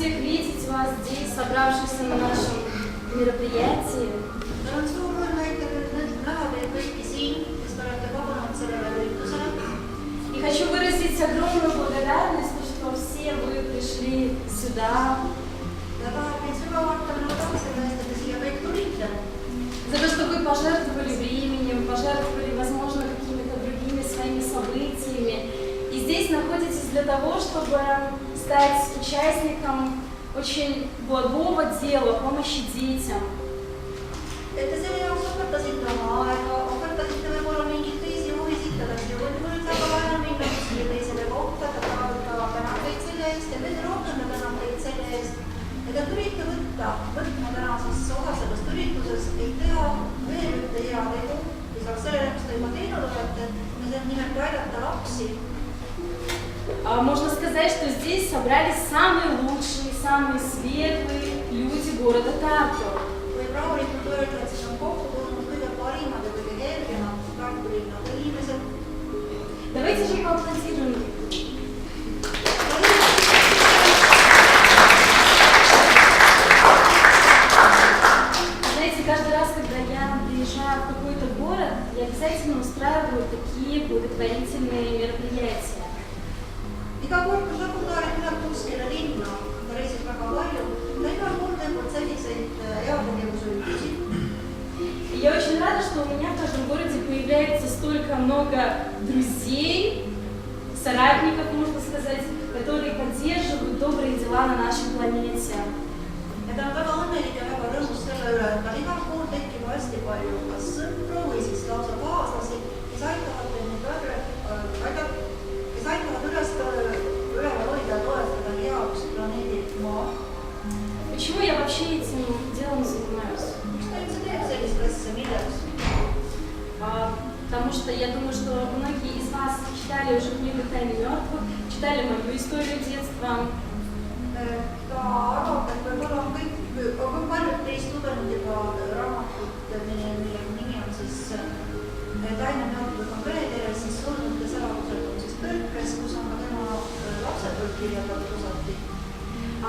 всех видеть вас здесь, собравшихся на нашем мероприятии. И хочу выразить огромную благодарность, что все вы пришли сюда. За то, что вы пожертвовали временем, пожертвовали, возможно, какими-то другими своими событиями. И здесь находитесь для того, чтобы стать участником очень благого дела, помощи детям. Te tulite võtma täna siis osa sellest ürituses, ei teha veel ühte hea tegu, lisaks sellele, mis te juba teinud olete, ja see nimelt aidata lapsi. Можно сказать, что здесь собрались самые лучшие, самые светлые люди города Тарту. Võib rahulikult öelda, et siin on kokku tulnud kõige parimad ja kõige helgemad Tartu linnade inimesed. Давайте же поаплодируем. Каждый раз, когда я приезжаю в какой-то город, я обязательно устраиваю такие благотворительные мероприятия. Iga kord, kui Sakusaare tuleb kuskile linna, ta reisib väga palju, ta igal kord teeb selliseid heategevusüritusi. Я очень рада, что у меня в каждом городе появляется столько много друзей, соратников, можно сказать, которые поддерживают добрые дела на нашей планете. Ja ta on väga õnnelik ja väga rõõmus selle üle, et tal igal pool tekib hästi palju kas sõpru või siis lausa kaaslasi, kes aitavad üles üleval hoida ja toetada heaks planeedi Maa. Почему я вообще этим делом занимаюсь? Miks ta üldse teeb sellist asja, milleks? Потому что я думаю, что многие из вас читали уже книгу «Тайны мертвых», читали мою историю детства. Ta arvab, et võib-olla on kõik paljud teist lugenud juba raamatut, mille nimi on siis Taine mürtlik on veeteres, siis surnute saladused on siis tõlkes, kus on ka tema lapsepõlv kirjeldatud osati.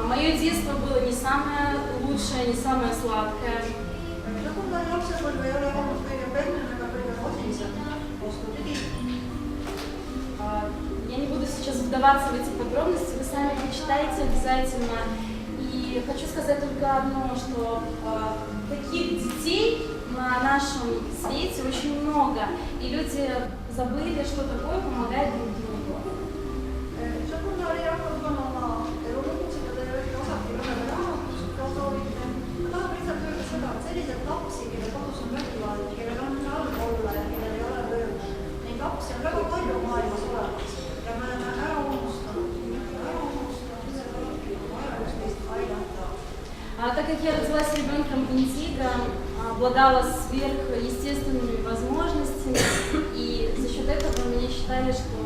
Мое детство было не самое лучшее, не самое сладкое. Nagu ta lapsepõlv ei ole olnud kõige pehmem ega kõige rosilisem, vastupidi. Я не буду сейчас вдаваться в эти подробности, вы сами почитайте обязательно. И хочу сказать только одно, что таких детей на нашем свете очень много. И люди забыли, что такое помогать друг другу. Sakusaari hakkab on oma elulugusid ja teile võite osati lugeda raamatust, kui soovite. Ma tahab lihtsalt öelda seda, et sellised lapsi, kelle kodus on vägivald, kellel on halb olla ja kellel ei ole tööd, neid lapsi on väga palju maailmas olemas. Ja me oleme ära unustanud seda vajalust aidata. Так как я родилась ребенком индиго, обладала сверхъестественными возможностями, и за счет этого меня считали, что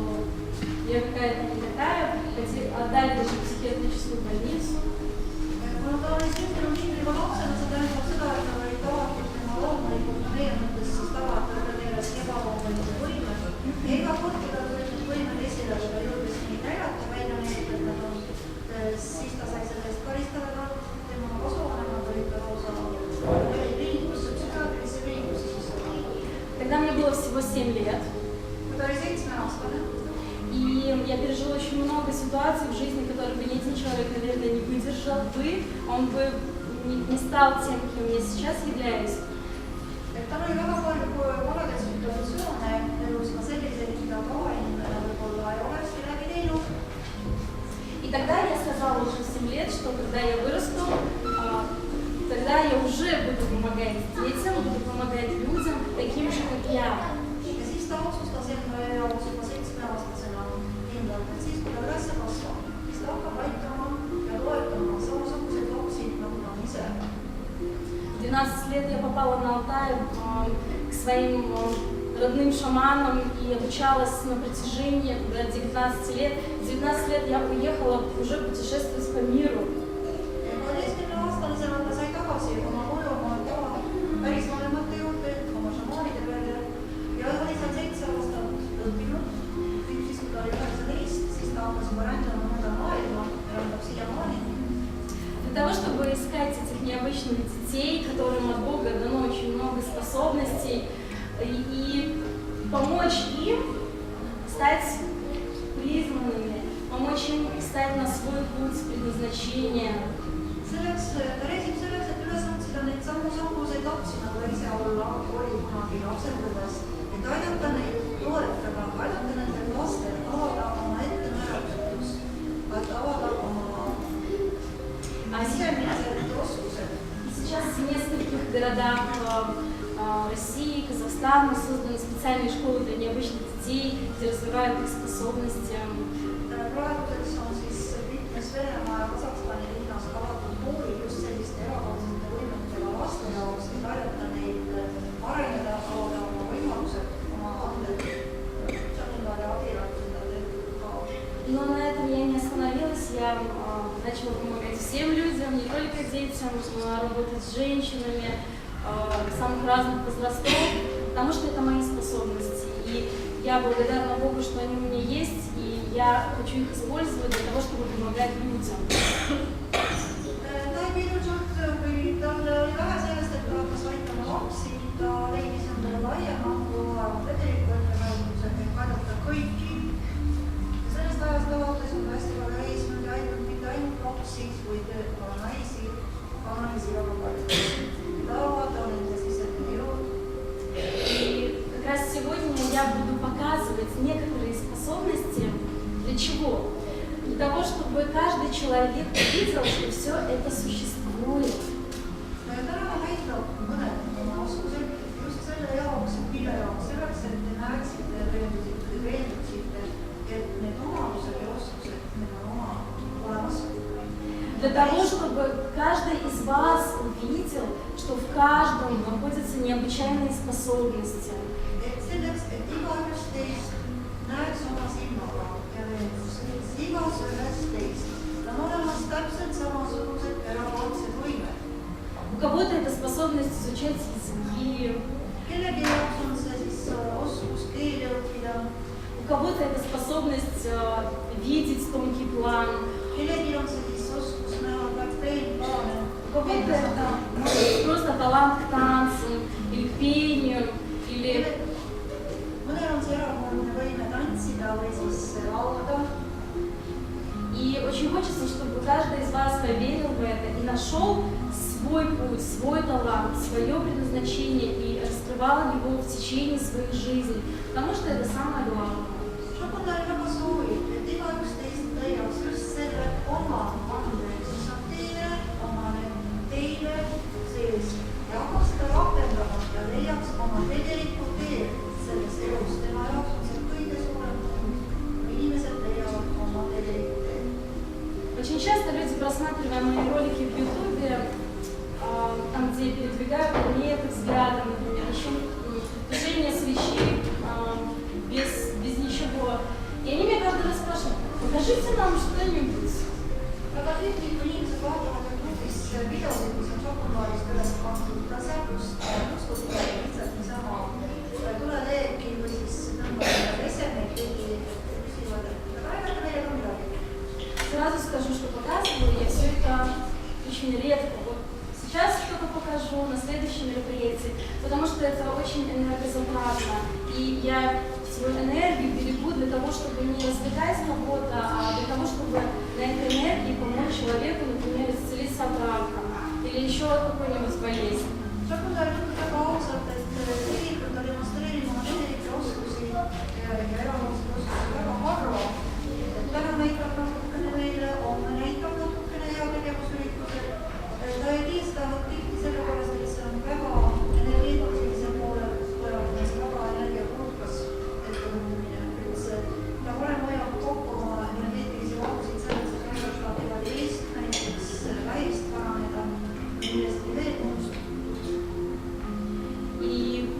я какая-то не такая, отдали даже в психиатрическую больницу. Kuna ta oli sündinud liigliva lapsena, see tähendab seda, et ta oli tavatult tema loomulikult meie mõttes siis tavatada teeles ebaloomulise võimed. Ja iga kord, kui ta tulid need võimed esile, kui ta jõudis neid näidata välja meetmed, siis ta sai selle eest karistada. Tema kasuvanemad olid ka lausa kliinikusse, psühhiaatrilisse kliinikusse sisse. Тогда мне было всего 7 лет. Kui ta oli 7-aastane. И я пережила очень много ситуаций в жизни, которые бы ни один человек, наверное, не выдержал бы, он бы не стал тем, кем я сейчас являюсь. Tal oli väga palju koledaid situatsioone elus, ka selliseid, mida tavainimene võib-olla ei olekski läbi teinud. И тогда я сказала уже в 7 лет, что когда я вырасту, тогда я уже буду помогать детям, буду помогать людям, таким же, как я. Ja siis ta otsustas enda jaoks juba 7-aastasena kindlalt, et siis, kui ta üles kasvab, siis ta hakkab aitama ja toetama samasuguseid lapsi, nagu ta on ise. В 12 лет я попала на Алтай к своим родным шаманам и обучалась на протяжении до 19 лет. В 19 лет я уехала уже путешествовать по миру. 12-aastasena ta sai tagasi oma kodumaalt päris vanemate juurde, oma šamaanide peale ja oli seal 7 aastat õppinud. Siis, kui ta oli 19, siis ta hakkas juba rändama mõnda maailma ja rändab siiamaani. необычных детей, которым от Бога дано очень много способностей, и помочь им стать признанными, помочь им стать на свой путь предназначения. ta reisib selleks, et üles otsida neid sammuseid lapsi, nagu ta ise oli kunagi lapsepõlves, et aidata neid toetada, aidata nendel lastel avada oma ettemääratust, avada oma sisemised oskused. Сейчас в нескольких городах России, Казахстана созданы специальные школы для необычных детей, где развивают их способности. Praeguseks on mitmes Venemaa ja Kasahstani linnas avatud koolid just selliste erakordsete võimetega laste jaoks, et aidata neid areneda, avada oma võimalused, oma anded. Но на этом я не остановилась, я начала помогать всем людям, не только детям, работать с женщинами самых разных возрастов, потому что это мои способности. И я благодарна Богу, что они у меня есть, и я хочу их использовать для того, чтобы помогать людям. Ta ei piirdunud, kui tal oli vähe sellest, et ta hakkas aitama lapsi, ta leidis endale laiema vedelikuettemõõtmise, et aidata kõiki. Sellest ajast alates on hästi palju reisinud ja aidanud mitte ainult lapsi, kuid ka naisi väga palju. Tahavad on nende sisemine jõud. И как раз сегодня я буду показывать некоторые способности. Для чего? Для того, чтобы каждый человек увидел, что все это существует. Täna ma näitan mõned oma oskused just selle jaoks, mille jaoks, selleks, et te näeksite ja veenduksite, et need omadused ja oskused, need on olemas. Для того, чтобы каждый из вас увидел, что в каждом находятся необычайные способности. Et selleks, et igaüks teist näeks oma silmaga ja veenduks, igas ühes teist on olemas täpselt samasugused erakordsed võimed. У кого-то это способность изучать языки, Kellegi jaoks on see siis oskus keele õppida, у кого-то это способность видеть тонкий план, kellegi on see siis oskus näha plaane, у кого-то это просто талант к танцам или к пению, или mõnel on see erakordne võime tantsida või siis laulda. И очень хочется, чтобы каждый из вас поверил в это и нашел свой путь, свой талант, свое предназначение и раскрывал его в течение своей жизни, потому что это самое главное. Šokolade väga soovib, et igaüks teist leiaks just selle oma ande, mis on teile sees ja hakkab seda rakendama ja leiaks oma tegelikku teed sellest elust. Tema jaoks on see kõige suurem punkt, kui inimesed leiavad oma tegelikku teed. Очень часто люди, просматривая мои ролики в Ютубе, там, где я передвигаю предметы взглядом, например, еще движение свечи без ничего. И они меня каждый раз спрашивают: покажите нам что-нибудь. Väga tihti, kui inimesed vaatavad YouTube'is videosid, mis on šokolaadist üles pandud, ta sealt uskus lihtsalt niisama tuleleebki või siis tõmbavad esemeid ligi ja küsivad, et aga näidake meile ka midagi. Сразу скажу, что показываю я все это очень редко. Вот сейчас что-то покажу на следующем мероприятии, потому что это очень энергозатратно. И я свою энергию берегу для того, чтобы не развлекать кого-то, а для того, чтобы на этой энергии помочь человеку, например, исцелиться от рака или еще от какой-нибудь болезни. Šokolaad ütleb väga ausalt, et tegelikult ta demonstreerib oma tegelikke oskusi ja erakordseid oskusi väga harva. Täna näitab natukene meile, homme näitab natukene heategevusüritused. Ta ei tee seda tihti sellepärast, et see on väga energeetilise poole pööramas, väga energiakulukas ettevõtmine üldse. Ta varem hoiab kokku oma energeetilisi valusid selleks, et näidata teda teist, näiteks vähist paraneda, millest veel muust. И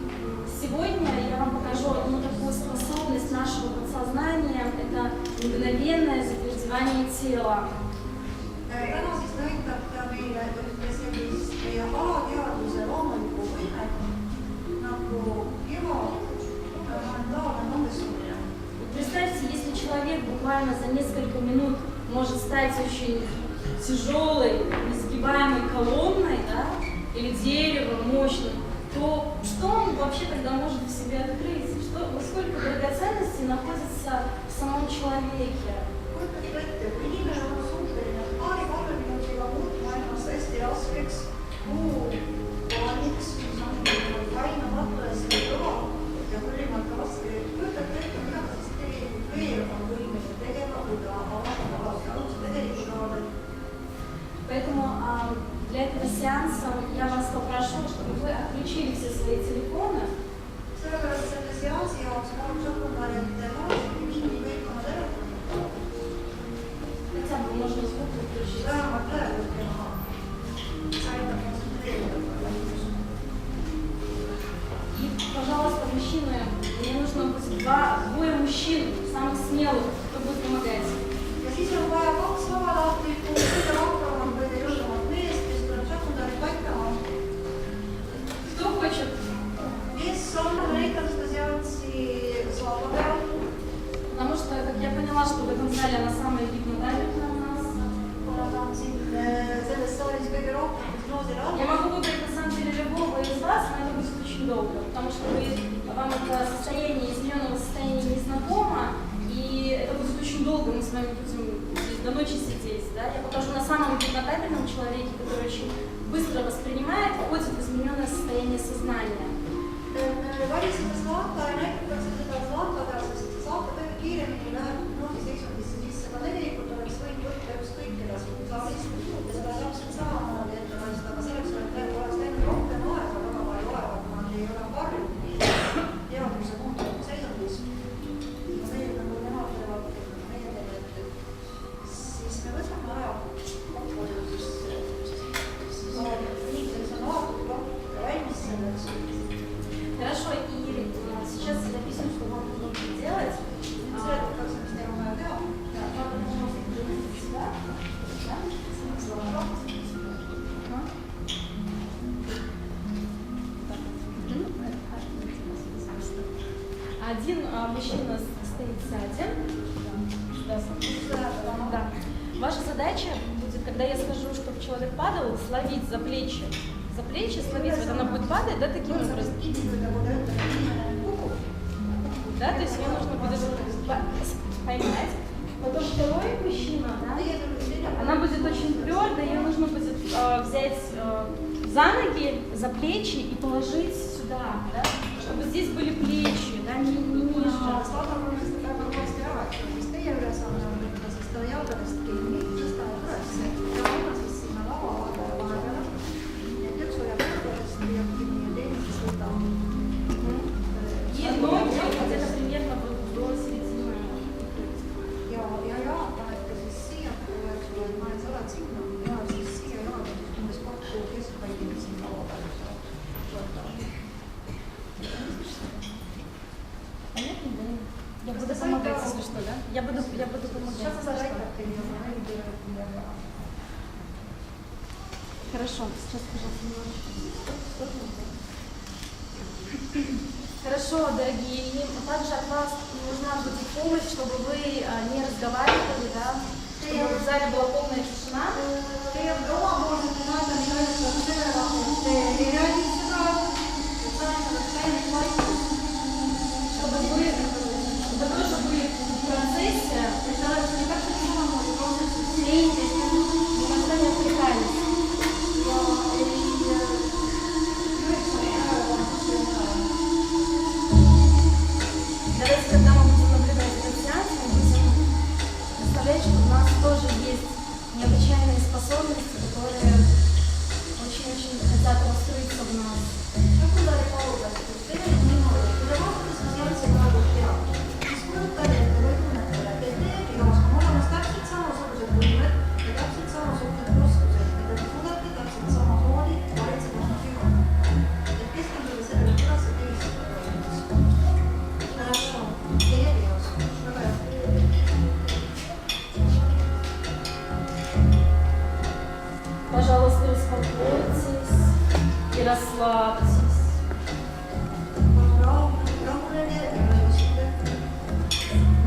сегодня я вам покажу одну такую способность нашего подсознания. Это мгновенное затвердевание тела. Täna siis näitab ta meile ühte sellist meie alateadvuse loomulikku võimet nagu keha mentaalne mõndestumine. Представьте, если человек буквально за несколько минут может стать очень тяжелой, непробиваемой колонной, да, или деревом мощным, то что он вообще тогда может в себе открыть? Насколько драгоценностей находится в самом человеке? kujutage ette, kui inimene on suuteline paari-kolme minutiga muutma ennast hästi raskeks puupaaniks, mis on painamatu ja see kõva ja ülimalt raske. Kujutage ette, mida ta siis tegelikult veel on võimeline tegema, kui ta avab aluse tegelikult vaadata. Поэтому для этого сеанса я вас попрошу, чтобы вы отключили все свои телефоны. Sellepärast selle seansi jaoks ma pakun, et vaadake mingi kõik oma telefoni. Хотя бы можно звук выключить. Vähemalt praegu teha. See aitab kontsentreerida. И, пожалуйста, мужчины, мне нужно будет двое мужчин, самых смелых, кто будет помогать. Ja siis on vaja kaks vabatahtlikku, kõige rohkem või julgemat meest, kes tuleb sekundarit paikama. Кто хочет? Kes on näidanud seda seanssi slava peal. Потому что, как я поняла, что в этом зале она самая гипнодайверная у нас. Kuna ta on siin selles saalis kõige rohkem hüpnoosile all. Я могу выбрать на самом деле любого из вас, но это будет очень долго, потому что вам это состояние, измененного состояния не знакомо, и это будет очень долго, мы с вами будем здесь до ночи сидеть. Да? Я покажу на самом гипнодайверном человеке, который очень быстро воспринимает, входит в измененное состояние сознания. Valisime Zlata ja näitatakse seda Zlata peal, sest Zlata kõige kiiremini läheb hüpnoosi seisundisse sisse, aga tegelikult oleks võinud võtta ükskõik keda siin saalis ja seda täpselt samamoodi ette valmistada, aga selleks oleks läinud rohkem aega, väga palju aega, kuna nad ei ole harjunud teadmise muutunud seisundis. Ja meie nagu nemad teevad, meie teeme, et siis me võtame aja kokku inimeseks on avatud plokk ja valmis selleks. Хорошо, и сейчас я объясню, что вам нужно делать. Sellega peaks vist teha vaja teha. Один мужчина стоит сзади. Да. Ваша задача будет, когда я скажу, чтобы человек падал, словить за плечи. За плечи словить, вот она будет падать, да, таким образом. Да, то есть ее нужно будет поймать. Потом второй мужчина, да, она будет очень твердая, ее нужно будет взять за ноги, за плечи и положить сюда, да, чтобы здесь были плечи, да, не ниже. И ноги где-то примерно до середины. Ja jaotan, et siis siia tuleks, et ma olen salad sinna ja siis siia jaotan, umbes kokku keskpaigini siin laua peal. Понятно, да? Я буду помогать, если что, да? Я буду помогать. Сейчас зайдете, я Хорошо, сейчас, пожалуйста, немножко. Хорошо, дорогие, также от вас нужна будет помощь, чтобы вы не разговаривали, да, чтобы в зале была полная тишина. Чтобы вы тоже были в процессе, не отвлекались. Давайте, когда мы будем наблюдать этот сеанс, мы будем представлять, что у нас тоже есть необычайные способности, которые очень-очень хотят раскрыться в нас. Пожалуйста, успокойтесь и расслабьтесь.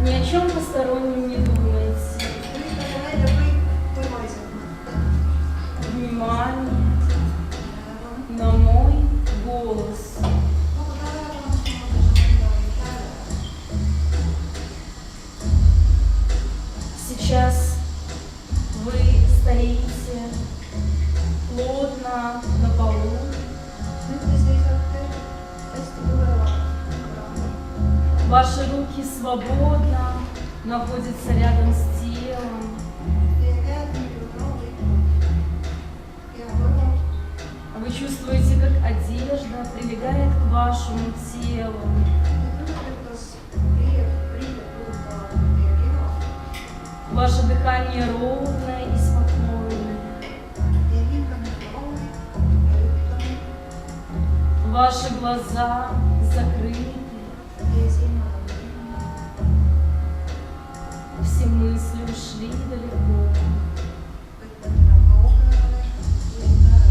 Ни о чем постороннем не думайте. Внимание. Ваши руки свободно находятся рядом с телом. Teie käed liiguvad rahulikult pea kõrval. Вы чувствуете, как одежда прилегает к вашему телу. Te tunnete, kuidas riided puudutavad teie keha. Ваше дыхание ровное и спокойное. Teie hingamine on rahulik ja ühtlane. Ваши глаза закрыты. Teie silmad on kinni. Все мысли ушли далеко. Mõtted on kaugele läinud ära.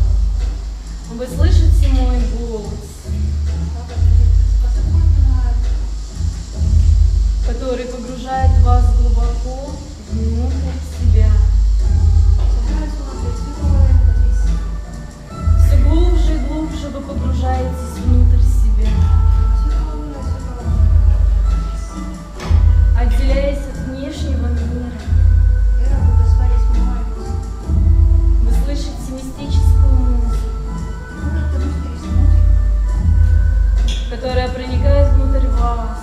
Вы слышите мой голос, который погружает вас глубоко внутрь себя. Все глубже и глубже вы погружаетесь внутрь себя, отделяясь от внешнего мира. Вы слышите мистическую музыку, которая проникает внутрь вас,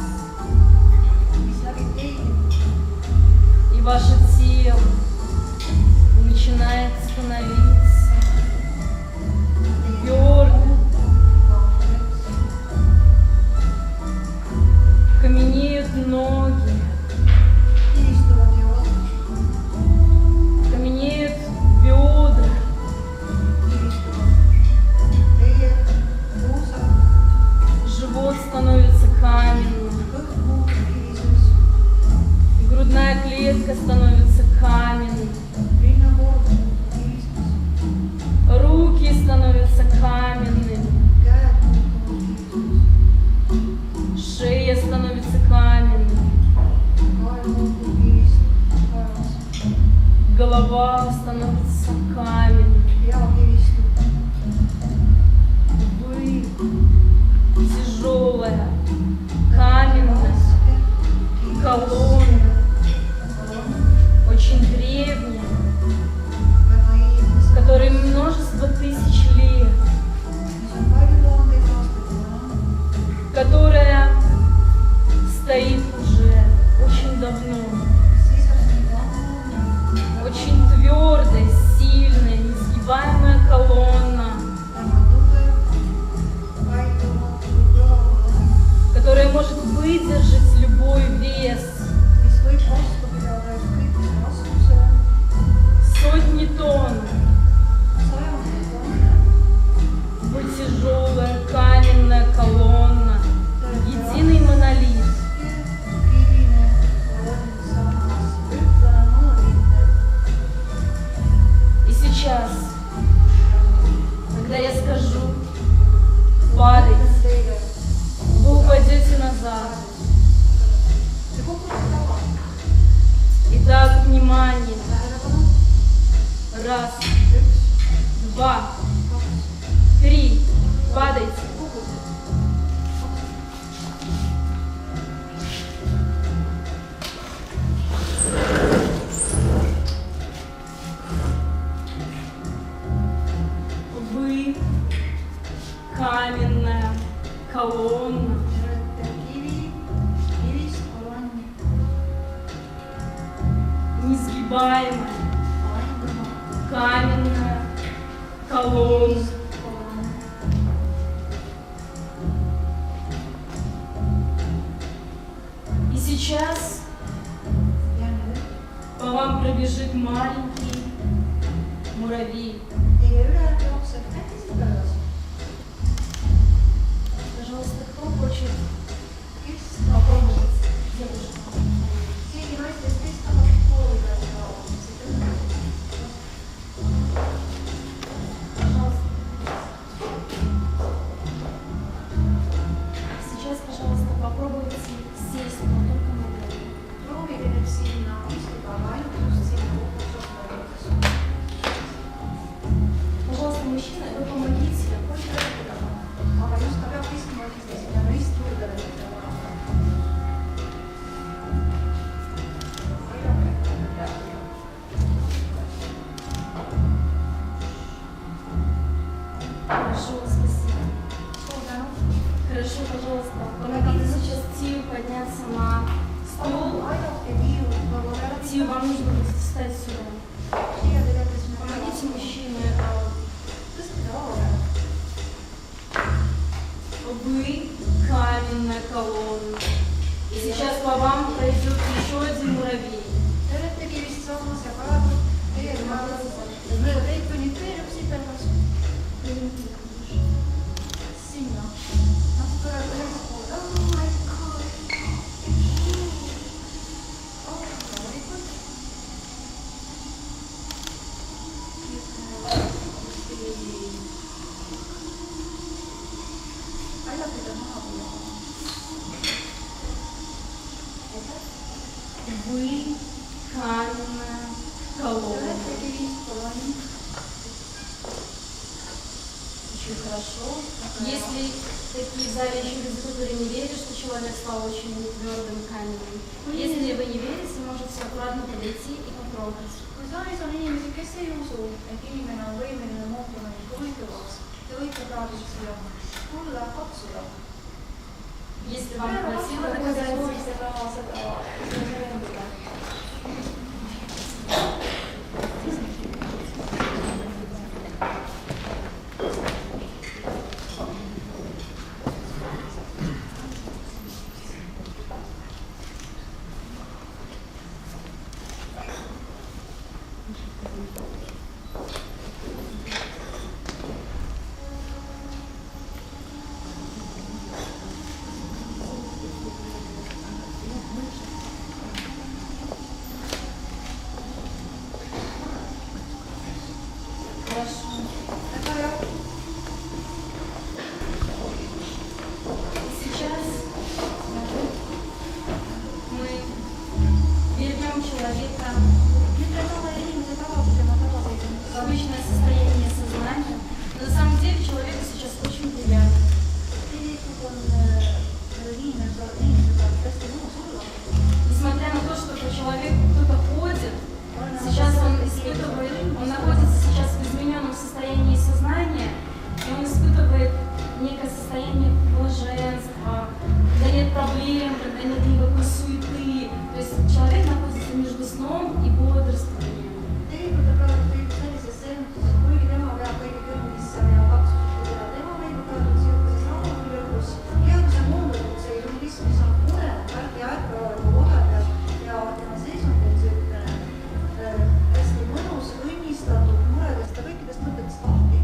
и ваше тело начинает становиться твердым, каменеют ноги, каменеют бедра, живот становится каменным, грудная клетка становится каменной, руки становятся каменными, шея становится каменной, голова становится каменной. Вы тяжелая, каменная колонна, очень древняя, которой множество тысяч лет, которая стоит уже очень давно, очень твердая, сильная, несгибаемая колонна, которая может выдержать любой вес, сотни тонн. Вы тяжелая каменная колонна, единый монолит. И сейчас, когда я скажу «падать», вы упадете назад. Итак, внимание. Раз, два, три. Падайте. Вы каменная колонна. Несгибаемая каменная колонна. И сейчас по вам пробежит маленький муравей. Пожалуйста, кто хочет попробовать? Девушка. Сейчас, пожалуйста, попробуйте сесть на только ногу. Пожалуйста, мужчина, вы помогите. Хорошо, спасибо. Хорошо, пожалуйста, помогите сейчас Тию подняться Сил вам нужно будет встать сюда. siia tegelikult siis me Помогите мужчине. tõstke alla. Вы каменная колонна. И сейчас по вам пройдет еще один муравей. Te olete kivist saamas ja praegu teie mööda teid penetreerub sipelgas sinna. Natuke ülespoole. Oh my god. Rahulikult. Väljapidi maha tuua. Вы каменная Te колонна. olete kivist kolonn. Очень хорошо. Если такие в зале еще люди, которые не верят, что человек стал очень твердым каменным. Если вы не верите, можете аккуратно подойти и потрогать. Kui saalis on inimesi, kes ei usu, et inimene on võimeline muutuma nii huvitavaks, te võite praegu siia tulla katsuda. Если вам хватило Kui te доказательств, soovite seda veenduda. хорошо. Väga hea. Сейчас мы вернем человека Nüüd me saame inimese tagasi tema в tagaseisundisse. обычное состояние сознания. Но на самом деле человеку сейчас очень приятно. Tegelikult on inimesega hästi mõnus olla. Несмотря на то, что по человеку кто-то ходит, сейчас он испытывает, он находится сейчас в измененном состоянии сознания, и он испытывает некое состояние блаженства, когда нет проблем, когда нет никакой суеты. То есть человек находится между сном и бодрствованием. Tegelikult on praegu kõik sellises senduses, kuigi tema peab kõige kõrgmisse ja kaksustada. Tema võib praegu sihukeses rahulolus ja kui see on muundatud seisundis, mis on murenud märgi ärkveoleku vahepeal ja tema seisund on selline hästi mõnus, õnnistatud, muredest ja kõikidest mõtetest lahti.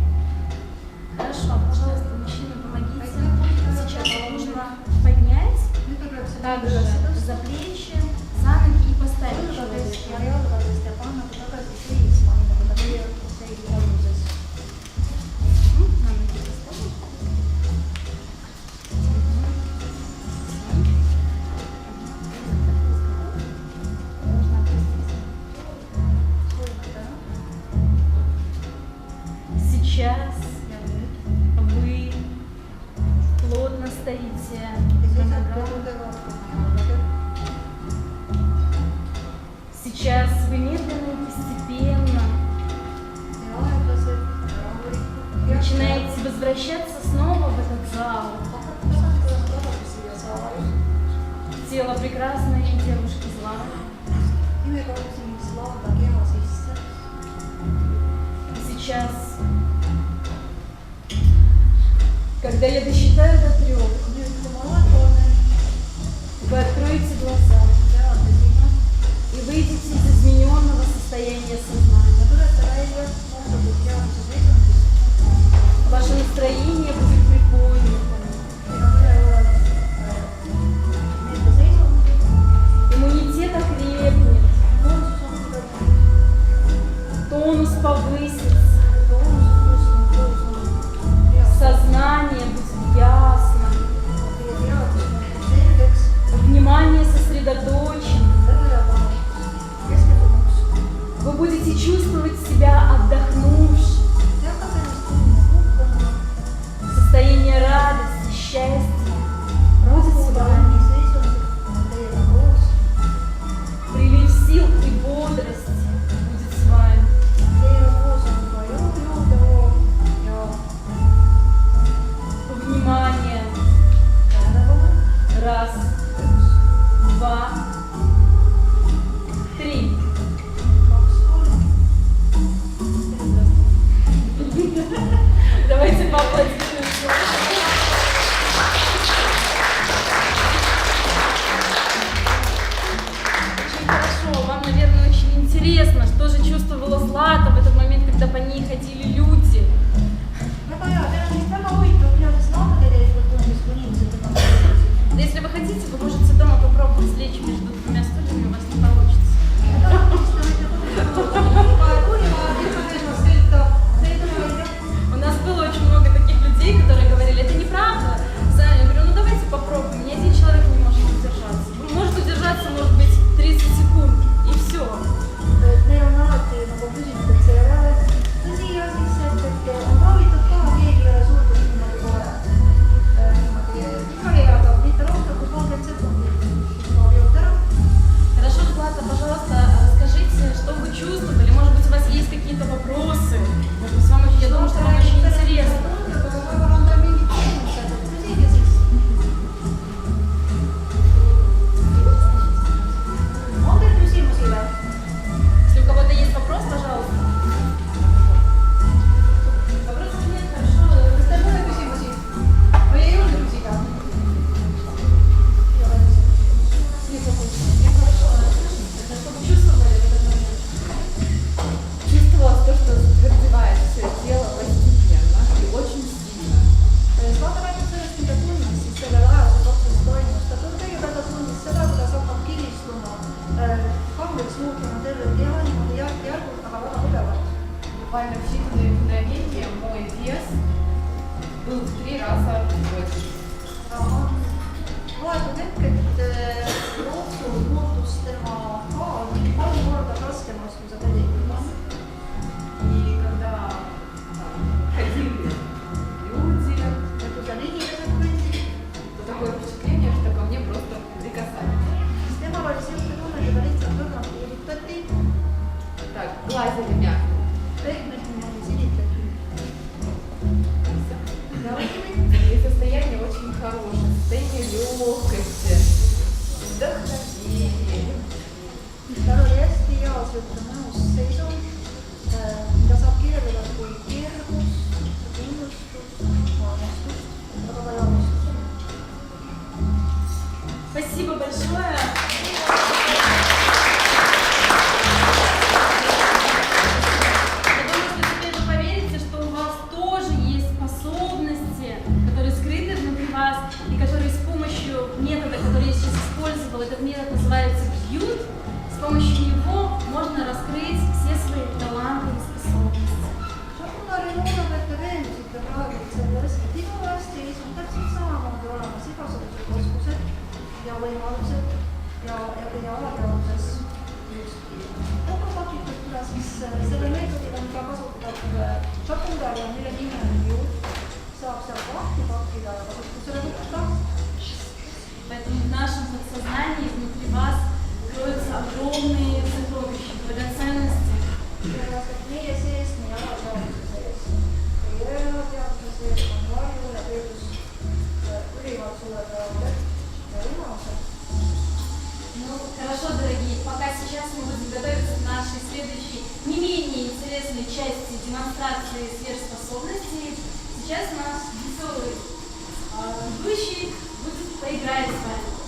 Хорошо, пожалуйста, мужчина, помогите. Сейчас нужно поднять Nüüd ta peab seda также üles за плечи, за ноги и поставить tõstades ja человека. jalgadest ja panna ta tagasi seisma, nii nagu ta tegelikult seisis alguses. На ноги поставить. Можно опустить. Сейчас Ja nüüd вы плотно стоите ja на seisab ногах. rõõmudega oma jalgadel. Сейчас вы медленно и постепенно Ja aeglaselt ja rahulikult ja начинаете возвращаться снова в этот зал. hakkate tagasi siia saali. Тело прекрасной девушки зла. Imekaudse mingi slaava keha sisse. И сейчас, когда я досчитаю до 3, Nüüd, kui ma loen, вы откроете глаза peate silmad и выйдете из измененного состояния сознания. ja tulete välja muudetud teadmise seisundist. Ваше настроение будет приподнято. Teil on üleolev meelteseisund, Иммунитет окрепнет. immuunsus on kuidagi, Тонус повысится. toonus tõusnud, ja Сознание будет ясно. teie teadus muutub selgeks, Внимание сосредоточится когда по ней ходили люди. väga hea, teil on vist väga huvitav, mina seda saada tegelikult tundis, kui inimesed tema küsisid. Да если вы хотите, вы можете дома попробовать лечь между двумя стульями, у вас не получится. У нас было очень много таких людей, которые говорили, это неправда. Саня, я говорю, ну давайте попробуем. Ни один человек не может удержаться. Может удержаться, может быть, 30 секунд, и все. Neil on alati nagu küsitud, et see ei ole tõsi ja siis, et on proovitud ka, keegi ei ole suutnud niimoodi kohe niimoodi jääda, mitte rohkem kui 30 sekundit. Proovivad ära. Хорошо, Злата, пожалуйста, расскажите, что вы чувствовали. Может быть, у вас есть какие-то вопросы. Может быть, вам, я думаю, что вам очень интересно. On teil küsimusi või? Если у кого-то есть вопрос, пожалуйста. Вопросов нет, хорошо. Kas teil pole küsimusi? Või ei julge küsida? Что вы чувствовали в этот момент? Чувствовала то, что затвердевает все тело постепенно и очень сильно. Vaata räägib sellest, mida tundis siis sellel ajal, kui protsess toimus. Ta kõigepealt ta tundis seda, kuidas hakkab kiristuma, kangeks muutuma terve keha niimoodi järk-järgult, aga väga tugevalt. Буквально в считанные мгновения мой вес был в 3 раза больше. Loetud hetked jooksul muutus tema kaal 3 korda raskemaks, kui see tegelikult on. И когда ходили люди, Ja kui seal inimesed kõndsid, то такое впечатление, что ко мне просто прикасались. siis temal oli selline tunne, et teda lihtsalt õrnalt puudutati, Так, гладили мягко. pehmelt niimoodi silitati. Ja И состояние очень хорошее, состояние легкости, вдохновения. tal oli hästi hea sihuke mõnus seisund, mida saab kirjeldada kui kergus, kindlustust, armastust, väga palju armastust. Спасибо большое. Я думаю, что теперь вы поверите, что у вас тоже есть способности, которые скрыты внутри вас, и которые с помощью метода, который я сейчас использовала, этот метод называется «Бьют», с помощью него можно раскрыть все свои таланты и способности. Šakunari loodab, et te veendusite praegu selles, et iga laste ees on täpselt samamoodi olemas igasugused oskused ja võimalused ja alateadvuses just kokku pakitud, kuidas siis selle meetodil on ka kasutatud šakunari ja mille nime on jõud, saab sealt lahti pakkida ja kasutusele võtta. Поэтому в нашем подсознании внутри вас кроются огромные сокровища, драгоценности. Sellepärast, et meie sees, nii alateadvuse sees, meie erateadvuse sees on varju ja peidus ülimalt suured teadvused ja võimalused. Ну, хорошо, дорогие, пока сейчас мы будем готовиться к нашей следующей, не менее интересной части демонстрации сверхспособностей, сейчас наш веселый ведущий будет поиграть с вами.